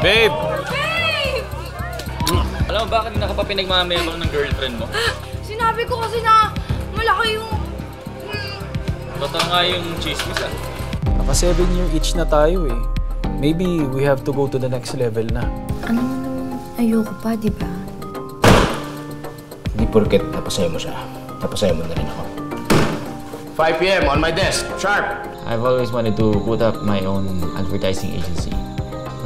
Babe! Babe! Alam mo ba kanina ka pa pinagmamayabang ng girlfriend mo? Sinabi ko kasi na malaki yung... Totoo nga yung chismis ah. Naka 7-year itch na tayo eh. Maybe we have to go to the next level na. Ano naman ayoko pa, di ba? Hindi porket napasaya mo siya. Napasaya mo na rin ako. 5 p.m. on my desk. Sharp! I've always wanted to put up my own advertising agency.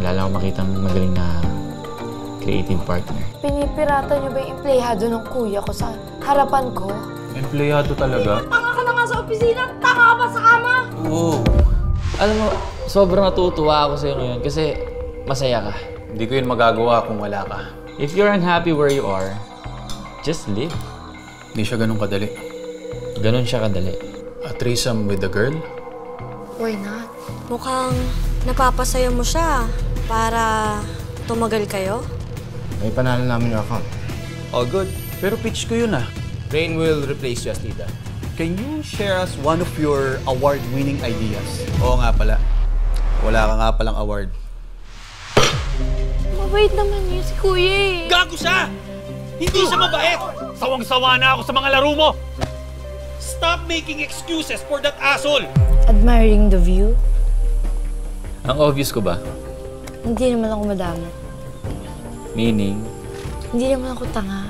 Wala lang akong makitang magaling na creative partner. Pinipirata niyo ba yung empleyado ng kuya ko sa harapan ko? Empleyado talaga? Tanga ka na nga sa opisina! Tanga ka pa sa kama! Oo. Alam mo, sobrang natutuwa ako sa'yo ngayon kasi masaya ka. Hindi ko yun magagawa kung wala ka. If you're unhappy where you are, just live. Hindi siya ganun kadali. Ganun siya kadali. A threesome with a girl? Why not? Mukhang napapasaya mo siya para tumagal kayo. May panalo namin yung account. All good. Pero pitch ko yun ah. Rain will replace you as leader. Can you share us one of your award-winning ideas? Oo nga pala. Wala ka nga palang award. Mabait naman yun si kuya eh. Gago siya! Hindi siya mabait! Sawang-sawa na ako sa mga laro mo! Stop making excuses for that asshole! Admiring the view? Ang obvious ko ba? Hindi naman ako madama. Meaning? Hindi naman ako tanga.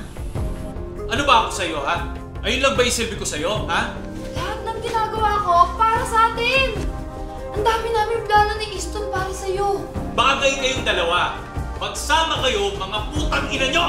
Ano ba ako sa'yo, ha? Ayun lang ba yung silbi ko sa'yo, ha? Lahat ng ginagawa ko para sa atin! Ang dami namin plano ni Easton para sa'yo. Bagay kayong dalawa. Magsama kayo, mga putang ina nyo!